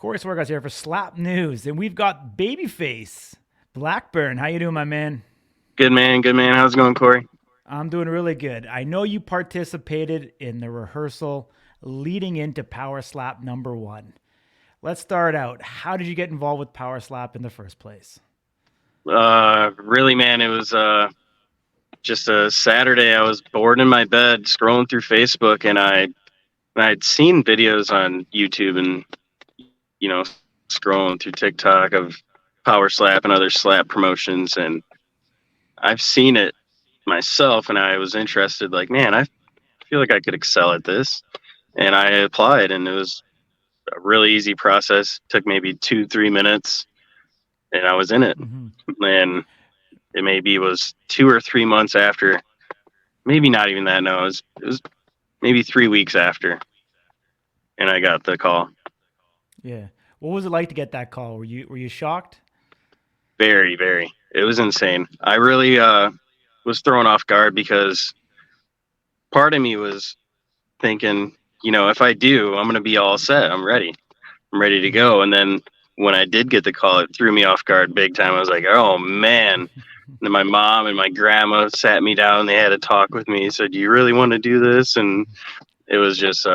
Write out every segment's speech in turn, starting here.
Corey Swergas here for Slap News, and we've got Babyface Blackburn. How you doing, my man? Good man, good man. How's it going, Corey? I'm doing really good. I know you participated in the rehearsal leading into Power Slap number one. Let's start out. How did you get involved with Power Slap in the first place? Really, man, it was just a Saturday. I was bored in my bed, scrolling through Facebook, and I'd seen videos on YouTube and you know scrolling through TikTok of Power Slap and other slap promotions, and I've seen it myself, and I was interested. Like, man, I feel like I could excel at this, and I applied, and it was a really easy process. Took maybe 2-3 minutes, and I was in it. Mm-hmm. And it maybe was 2 or 3 months after, maybe not even that. No, it was maybe 3 weeks after, and I got the call. Yeah. What was it like to get that call? Were you shocked? Very, very. It was insane. I really was thrown off guard because part of me was thinking, if I do, I'm gonna be all set. I'm ready. I'm ready to Mm-hmm. go. And then when I did get the call, it threw me off guard big time. I was like, oh man. And then my mom and my grandma sat me down. They had a talk with me. Said, "Do you really want to do this?" And it was just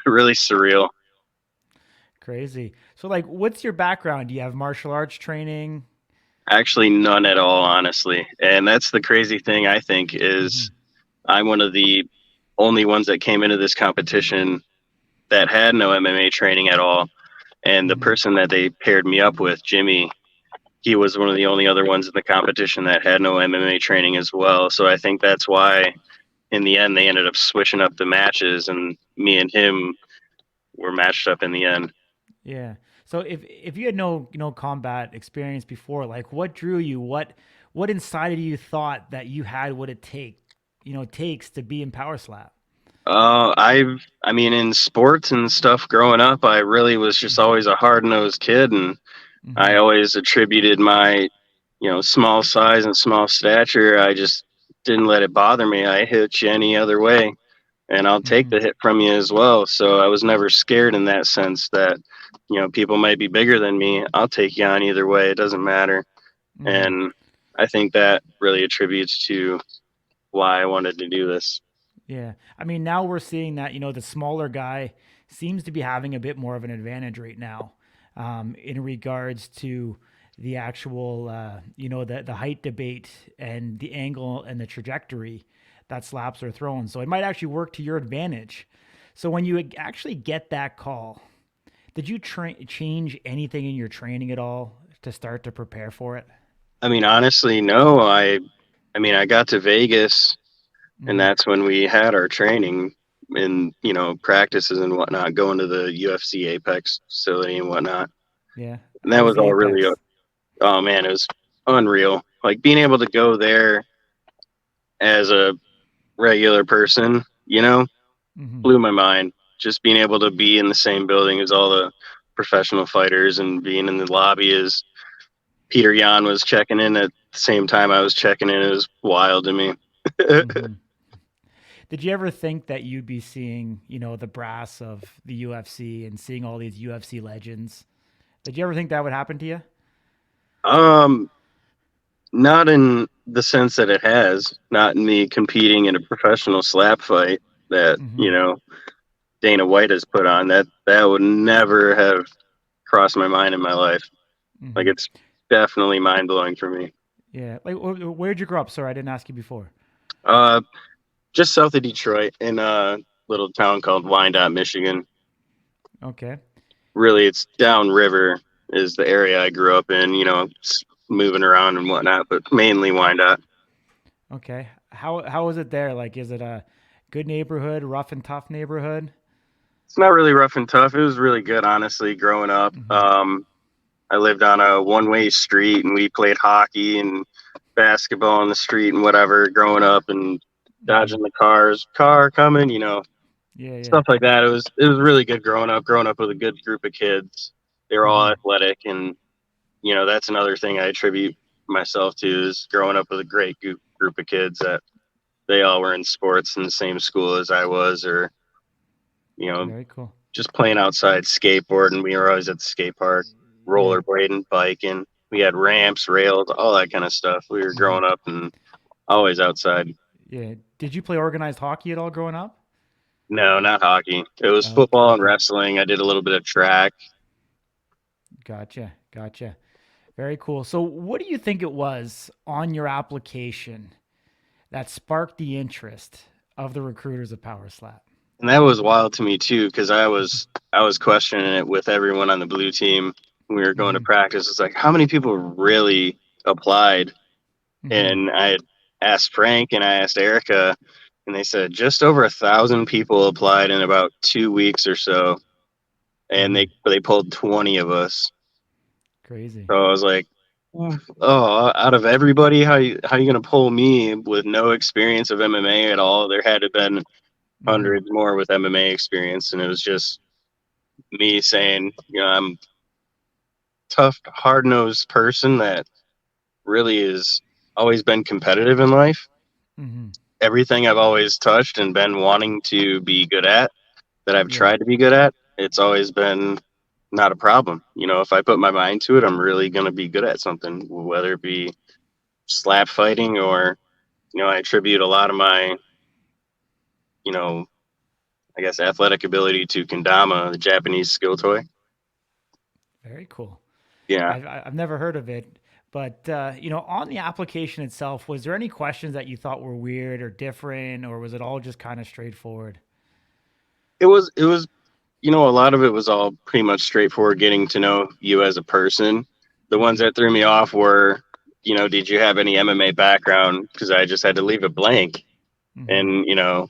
really surreal. Crazy. So, like, what's your background? Do you have martial arts training? Actually, none at all, honestly. And that's the crazy thing, I think, Mm-hmm. is I'm one of the only ones that came into this competition that had no MMA training at all. And the Mm-hmm. person that they paired me up with, Jimmy, he was one of the only other ones in the competition that had no MMA training as well. So I think that's why, in the end, they ended up switching up the matches, and me and him were matched up in the end. Yeah. So if you had no combat experience before, like what drew you? What inside of you thought that you had what it takes to be in Power Slap? I mean, in sports and stuff growing up, I really was just always a hard nosed kid, and I Mm-hmm. always attributed my, small size and small stature. I just didn't let it bother me. I hit you any other way, and I'll take Mm-hmm. the hit from you as well. So I was never scared in that sense that, people might be bigger than me. I'll take you on either way. It doesn't matter. Mm-hmm. And I think that really attributes to why I wanted to do this. Yeah. I mean, now we're seeing that the smaller guy seems to be having a bit more of an advantage right now, in regards to the actual the height debate and the angle and the trajectory that slaps are throwing. So it might actually work to your advantage. So when you actually get that call, did you change anything in your training at all to start to prepare for it? I mean, honestly, no. I mean, I got to Vegas, and Mm-hmm. that's when we had our training and practices and whatnot, going to the UFC Apex facility and whatnot. Yeah. And How that was was the all really, Apex? oh man, it was unreal. Like being able to go there as a regular person, Mm-hmm. blew my mind. Just being able to be in the same building as all the professional fighters and being in the lobby as Peter Yan was checking in at the same time I was checking in, it was wild to me. Mm-hmm. Did you ever think that you'd be seeing, the brass of the UFC and seeing all these UFC legends? Did you ever think that would happen to you? um, Not in the sense that it has, not in me competing in a professional slap fight that, Mm-hmm. Dana White has put on. That would never have crossed my mind in my life. Like Mm-hmm. it's definitely mind blowing for me. Yeah. Like, where'd you grow up? Sorry, I didn't ask you before. Uh, just south of Detroit in a little town called Wyandotte, Michigan. Okay. Really, it's downriver is the area I grew up in. Moving around and whatnot, but mainly Wyandotte. Okay. How is it there? Like, is it a good neighborhood, rough and tough neighborhood? It's not really rough and tough. It was really good, honestly, growing up. Mm-hmm. I lived on a one-way street, and we played hockey and basketball on the street and whatever growing up, and Mm-hmm. dodging the car coming, Yeah. Yeah. stuff like that. It was really good growing up with a good group of kids. They were all Mm-hmm. athletic, and that's another thing I attribute myself to is growing up with a great group of kids that they all were in sports in the same school as I was, or you know Very cool. just playing outside, skateboarding. We were always at the skate park, Yeah. rollerblading, biking. We had ramps, rails, all that kind of stuff. We were Hmm. growing up and always outside. Yeah. Did you play organized hockey at all growing up? No, not hockey. It was Okay. football and Okay. wrestling. I did a little bit of track. Gotcha. Gotcha. Very cool. So, what do you think it was on your application that sparked the interest of the recruiters of Power Slap? And that was wild to me too, because I was questioning it with everyone on the blue team when we were going to Hmm. practice. It's like, how many people really applied? Hmm. And I asked Frank and I asked Erica, and they said just over 1,000 people applied in about 2 weeks or so, and Hmm. they pulled 20 of us. Crazy. So I was like, oh, out of everybody, how you gonna pull me with no experience of MMA at all? There had to have been Hmm. hundreds more with MMA experience, and it was just me saying, I'm tough, hard nosed person that really has always been competitive in life. Hmm. Everything I've always touched and been wanting to be good at, that I've Yeah. tried to be good at, it's always been not a problem. If I put my mind to it, I'm really going to be good at something, whether it be slap fighting or, I attribute a lot of my, you know, I guess athletic ability to kendama, the Japanese skill toy. Very cool. Yeah. I've never heard of it, but on the application itself, was there any questions that you thought were weird or different, or was it all just kind of straightforward? It was, a lot of it was all pretty much straightforward getting to know you as a person. The ones Hmm. that threw me off were, did you have any MMA background? Because I just had to leave it blank. Hmm. And,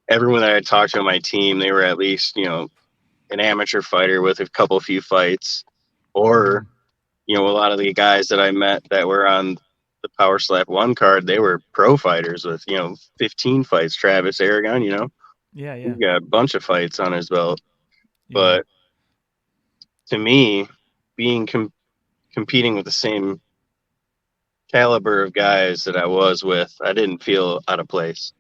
everyone that I talked to on my team, they were at least, an amateur fighter with a few fights. Hmm. Or, a lot of the guys that I met that were on the Power Slap 1 card, they were pro fighters with, 15 fights. Travis Aragon, Yeah. he's Yeah. got a bunch of fights on his belt. Yeah. But to me, being competing with the same caliber of guys that I was with, I didn't feel out of place.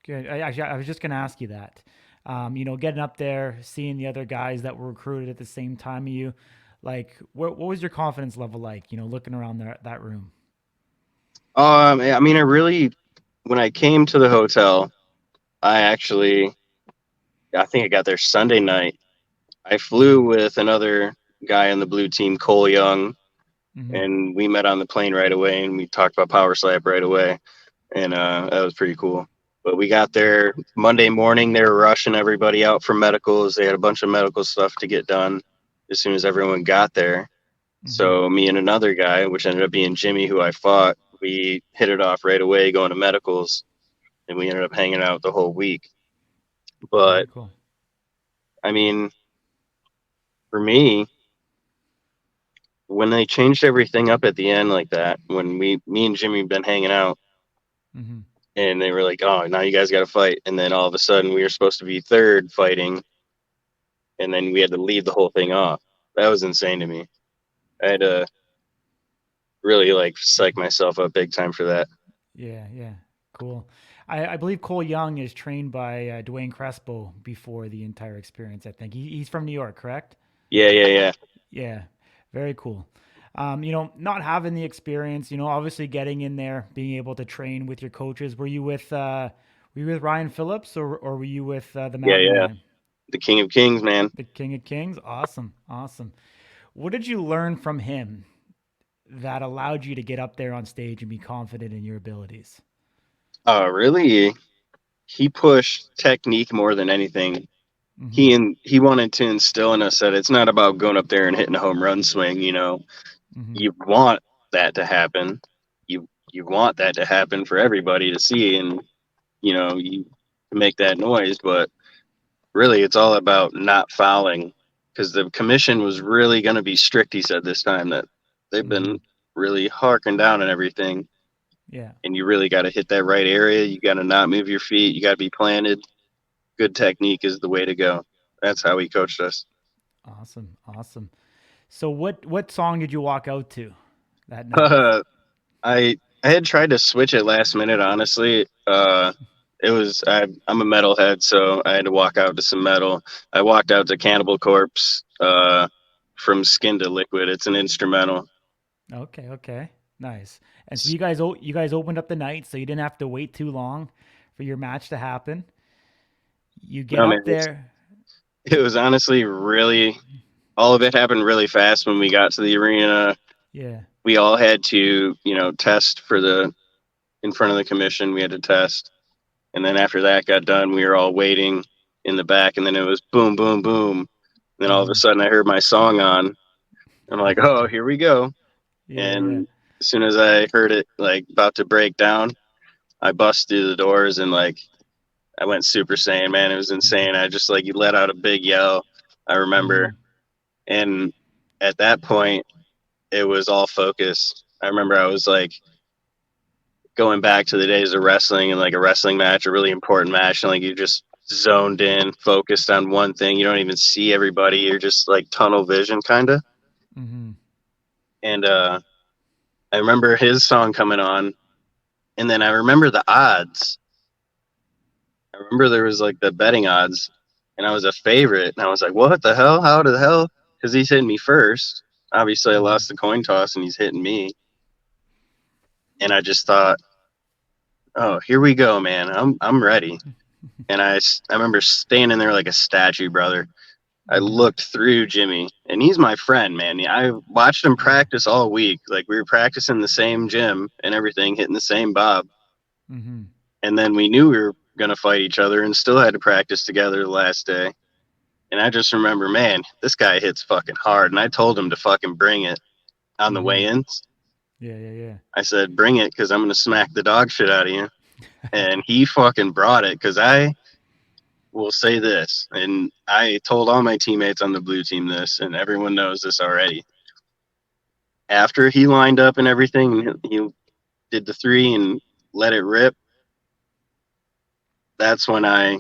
Good. I was just going to ask you that. Getting up there, seeing the other guys that were recruited at the same time of you, like, what was your confidence level like? Looking around that room. I mean, when I came to the hotel, I think I got there Sunday night. I flew Hmm. with another guy on the blue team, Cole Young, Hmm. and we met on the plane right away, and we talked about Power Slap right away, and that was pretty cool. But we got there Monday morning. They were rushing everybody out for medicals. They had a bunch of medical stuff to get done as soon as everyone got there. Hmm. So me and another guy, which ended up being Jimmy, who I fought, we hit it off right away going to medicals, and we ended up hanging out the whole week. Very But cool. I mean, for me, when they changed everything up at the end like that, when me and Jimmy been hanging out, Hmm. and they were like, "Oh, now you guys got to fight," and then all of a sudden we were supposed to be third fighting, and then we had to leave the whole thing off. That was insane to me. I had to really like psych myself up big time for that. Yeah, yeah, cool. I believe Cole Young is trained by Dwayne Crespo before the entire experience. I think he's from New York, correct? Yeah, yeah, yeah. Yeah, very cool. Not having the experience, obviously getting in there, being able to train with your coaches. Were you with Ryan Phillips or were you with the Yeah, Mountain yeah. Man, The King of Kings, man. the King of Kings? Awesome, awesome. What did you learn from him that allowed you to get up there on stage and be confident in your abilities? Really, he pushed technique more than anything. Mm-hmm. He wanted to instill in us that it's not about going up there and hitting a home run swing. Mm-hmm. You want that to happen. You want that to happen for everybody to see, and you make that noise. But really, it's all about not fouling, because the commission was really going to be strict. He said this time that they've Mm-hmm. been really harking down on everything, Yeah. and you really got to hit that right area. You got to not move your feet. You got to be planted. Good technique is the way to go. That's how he coached us. Awesome. Awesome. So what song did you walk out to that night? I I had tried to switch it last minute, honestly. I'm a metalhead, so I had to walk out to some metal. I walked out to Cannibal Corpse, from Skin to Liquid. It's an instrumental. Okay, okay, nice. And so you guys opened up the night, so you didn't have to wait too long for your match to happen. You get No man, up there, it was honestly really, all of it happened really fast when we got to the arena. yeah. We all had to, test for the in front of the commission. We had to test, and then after that got done, we were all waiting in the back, and then it was boom, boom, boom. And then all of a Hmm. sudden, I heard my song on. I'm like, oh, here we go. Yeah, yeah. And as soon as I heard it like about to break down, I bust through the doors and like I went Super Saiyan, man. It was insane. I just like you let out a big yell. I remember, Hmm. and at that point, it was all focus. I remember I was like going back to the days of wrestling and like a wrestling match, a really important match, and like you just zoned in, focused on one thing. You don't even see everybody. You're just like tunnel vision, kind of. Hmm. And I remember his song coming on, and then I remember the odds. I remember there was like the betting odds, and I was a favorite, and I was like, "What the hell? How the hell?" Because he's hitting me first. Obviously, I Hmm. lost the coin toss, and he's hitting me, and I just thought, "Oh, here we go, man. I'm ready." And I remember standing there like a statue, brother. I Hmm. looked through Jimmy, and he's my friend, man. I watched him Yeah. practice all week. Like we were practicing the same gym and everything, hitting the same bob. Hmm. And then we knew we were gonna fight each other, and still had to practice together the last day. And I just remember, man, this guy hits fucking hard. And I told him to fucking bring it on the Hmm. weigh-ins. Yeah, yeah, I said, bring it because I'm gonna smack the dog shit out of you. And he fucking brought it because I will say this, and I told all my teammates on the blue team this, and everyone knows this already. After he lined up and everything, he did the three and let it rip. That's when I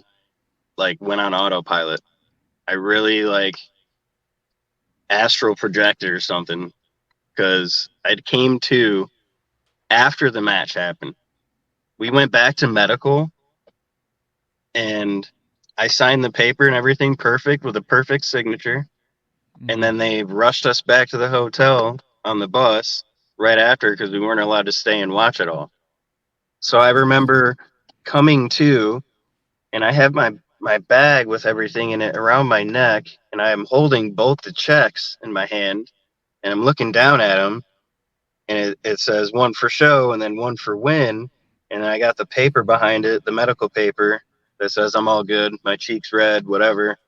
like went on autopilot. I really like astral projected or something because I came to after the match happened. We went back to medical and I signed the paper and everything perfect with a perfect signature. yeah. And Hmm. then they rushed us back to the hotel on the bus right after because we weren't allowed to stay and watch it all. So I remember coming to, and I have my bag with everything in it around my neck, and I am holding both the checks in my hand, and I'm looking down at them, and it says one for show and then one for win, and I got the paper behind it, the medical paper that says I'm all good, my cheeks red, whatever,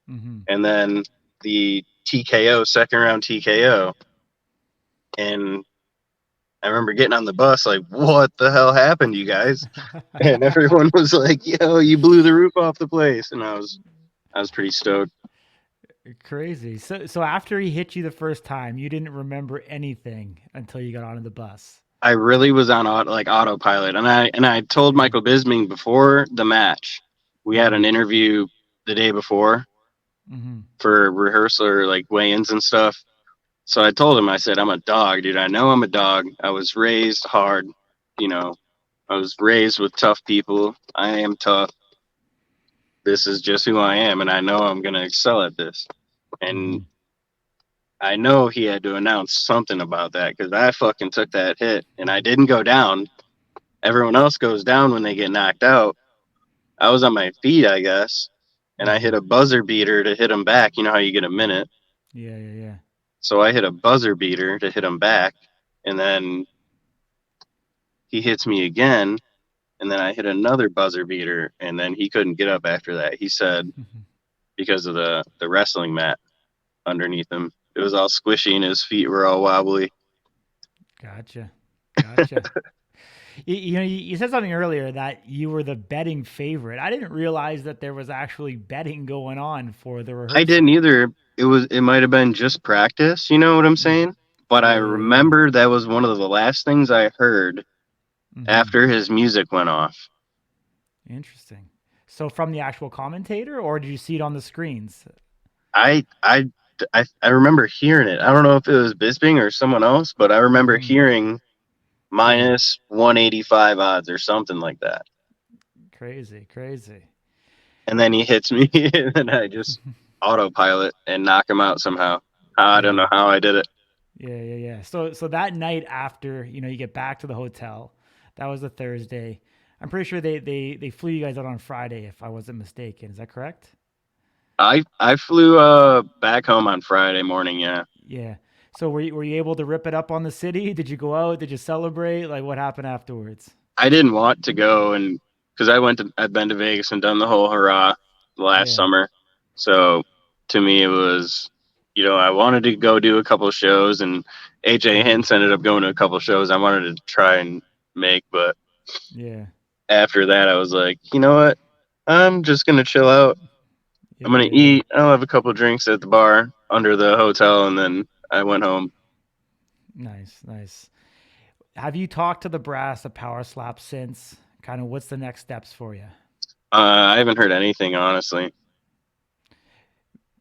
Hmm. and then the TKO, second round TKO, and I remember getting on the bus like, what the hell happened, you guys? And everyone was like, yo, you blew the roof off the place, and I was pretty stoked. Crazy. So after he hit you the first time, you didn't remember anything until you got onto the bus. I really was on autopilot, and I told Yeah. Michael Bisping before the match. We had an Hmm. interview the day before Hmm. for rehearsal or like weigh-ins and stuff. So I told him, I said, I'm a dog, dude. I know I'm a dog. I was raised hard, you know. I was raised with tough people. I am tough. This is just who I am, and I know I'm gonna excel at this. And Hmm. I know he had to announce something about that because I fucking took that hit and I didn't go down. Everyone else goes down when they get knocked out. I was on my feet, I guess, and I hit Hmm. a buzzer beater to hit him back. You know how you get a minute? Yeah, yeah, yeah. So I hit a buzzer beater to hit him back, and then he hits me again, and then I hit another buzzer beater, and then he couldn't get up after that. He said because of the wrestling mat underneath him, it was all squishy and his feet were all wobbly. Gotcha. Gotcha. You said something earlier that you were the betting favorite. I didn't realize that there was actually betting going on for the I didn't rehearsal. either. It might have been just practice, you know what I'm Mm. saying? But I Yeah, yeah, yeah. remember that was one of the last things I heard Hmm. after his music went off. Interesting. So from the actual commentator, or did you see it on the screens? I I I remember hearing it. I don't know if it was Bisping or someone else, but I remember Hmm. hearing Yeah. minus 185 odds or something like that. Crazy, crazy. and then he hits me, and then I just autopilot and knock him out somehow. I don't Yeah. know how I did it. Yeah. So that night after, you get back to the hotel, that was a Thursday. I'm pretty sure they flew you guys out on Friday, if I wasn't mistaken. Is that correct? I flew back home on Friday morning. Yeah, Yeah. So were you able to rip it up on the city? Did you go out? Did you celebrate? Like what happened afterwards? I didn't want to go, and because I'd been to Vegas and done the whole hurrah last Yeah. summer, so to me it was, I wanted to go do a couple of shows, and AJ Mm-hmm. Hints ended up going to a couple of shows I wanted to try and make, but Yeah. after that I was like, you know what, I'm just gonna chill out. I'm gonna Yeah. eat. I'll have a couple of drinks at the bar under the hotel, and then I went home. Nice. Have you talked to the brass of Power Slap since? Kind of what's the next steps for you? I haven't heard anything, honestly.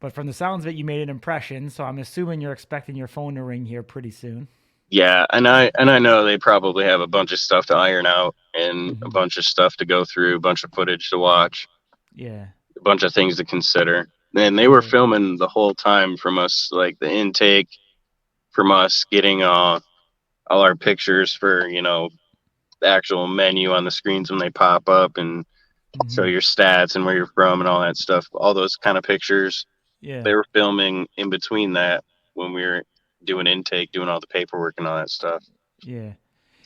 But from the sounds of it, you made an impression, so I'm assuming you're expecting your phone to ring here pretty soon. Yeah, and I know they probably have a bunch of stuff to iron out and a Mm-hmm. bunch of stuff to go through, a bunch of footage to watch, Yeah. a bunch of things to consider. And they were Yeah. filming the whole time from us, like the intake, from us getting all our pictures for, the actual menu on the screens when they pop up and show Mm-hmm. your stats and where you're from and all that stuff. All those kind of pictures. Yeah. They were filming in between that when we were doing intake, doing all the paperwork and all that stuff. Yeah.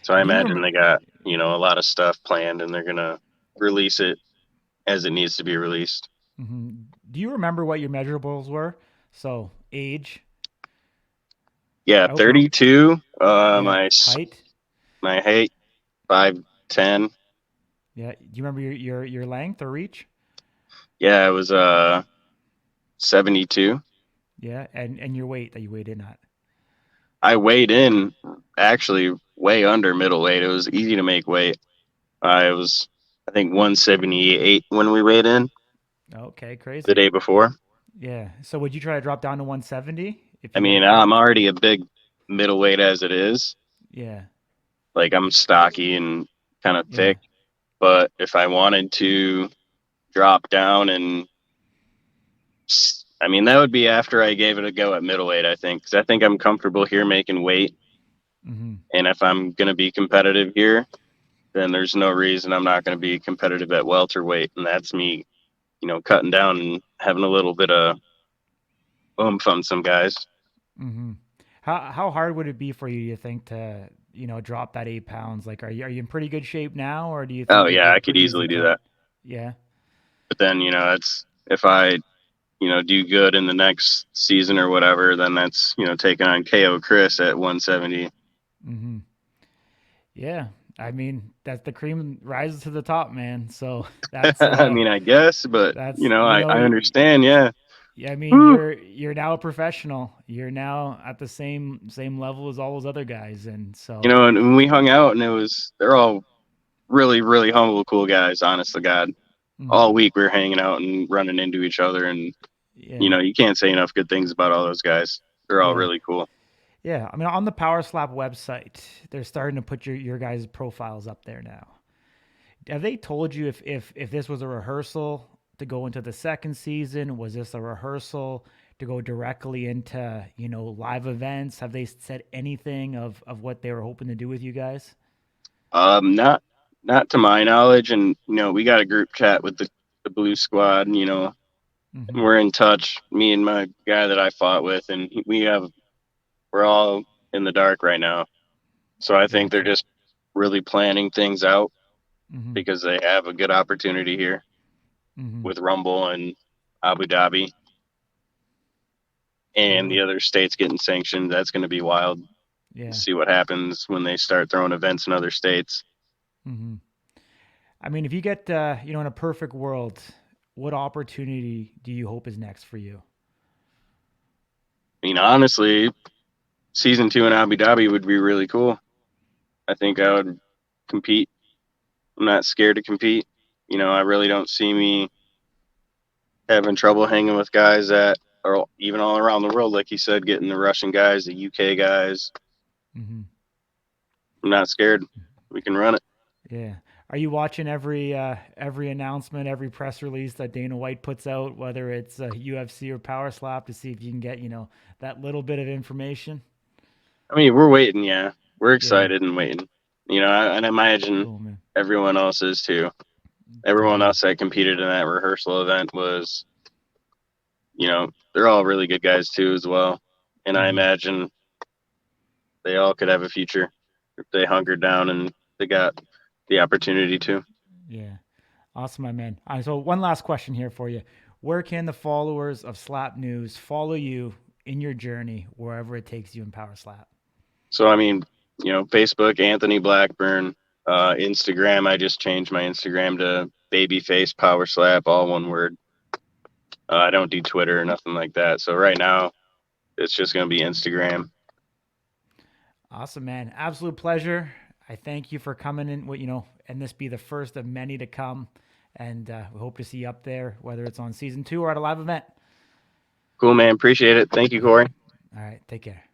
So I Do you imagine remember? they got, a lot of stuff planned and they're going to release it as it needs to be released. Mm-hmm. Do you remember what your measurables were? So age, Yeah, outreach, 32. yeah, height. My height 5'10". Yeah. Do you remember your length or reach? Yeah, it was 72. Yeah, and your weight that you weighed in at. I weighed in actually way under middleweight. It was easy to make weight. I was I think 178 when we weighed in Okay, the crazy. day before. Yeah. So would you try to drop down to 170 if I you got a mean, chance? I'm already a big middleweight as it is. Yeah. Like I'm stocky and kind of Yeah. thick, but if I wanted to drop down and I mean that would be after I gave it a go at middleweight, I think, because I think I'm comfortable here making weight, Mm-hmm. and if I'm gonna be competitive here, then there's no reason I'm not gonna be competitive at welterweight, and that's me, cutting down and having a little bit of oomph on some guys. Mm-hmm. How hard would it be for you, you think, to drop that 8 pounds? Like, are you in pretty good shape now, or do you Oh think you yeah, I could could pretty easily easily do cut? that, Yeah. but then it's if I do good in the next season or whatever, then that's taking on KO Chris at 170. Mm-hmm. Yeah. I mean, that's the cream rises to the top, man. So that's I mean, I guess, but that's I understand. Yeah. yeah, I mean, Whew. you're now a professional. You're now at the same level as all those other guys, and so And when we hung out, and they're all really, really humble, cool guys. Honest to God, mhm. all week we are hanging out and running into each other, and Yeah, you can't say enough good things about all those guys. They're all yeah, really cool. yeah. I mean, on the Power Slap website, they're starting to put your guys' profiles up there now. Have they told you if this was a rehearsal to go into the second season? Was this a rehearsal to go directly into live events? Have they said anything of what they were hoping to do with you guys? Not to my knowledge, and we got a group chat with the Blue Squad. Mm-hmm. We're in touch. Me and my guy that I fought with, and we're all in the dark right now. So I think they're Gotcha. just really planning things out Mm-hmm. because they have a good opportunity here Mm-hmm. with Rumble and Abu Dhabi and the Totally. other states getting sanctioned. That's going to be wild to Yeah. see what happens when they start throwing events in other states. Mm-hmm. I mean, if you get in a perfect world, what opportunity do you hope is next for you? I mean, honestly, season 2 in Abu Dhabi would be really cool. I think I would compete. I'm not scared to compete. I really don't see me having trouble hanging with guys that are even all around the world, like you said, getting the Russian guys, the UK guys. Mm-hmm. I'm not scared. We can run it. Yeah. Are you watching every announcement, every press release that Dana White puts out, whether it's UFC or Power Slap, to see if you can get that little bit of information? I mean, we're waiting. Yeah, we're Yeah, excited and waiting. And I imagine cool, man. everyone else is too. Everyone Definitely. else that competed in that rehearsal event was, they're all really good guys too as well. And I Hmm. imagine they all could have a future if they hunkered down and they got the opportunity to. Yeah. Awesome, my man. So one last question here for you. Where can the followers of Slap News follow you in your journey, wherever it takes you in Power Slap? So I mean, Facebook, Anthony Blackburn, Instagram. I just changed my Instagram to Babyface Power Slap, all one word. I don't do Twitter or nothing like that. So right now, it's just gonna be Instagram. Awesome, man. Absolute pleasure. I thank you for coming in, and this be the first of many to come. And we hope to see you up there, whether it's on season 2 or at a live event. Cool, man. Appreciate it. Thank you, All right. Corey. All right. Take care.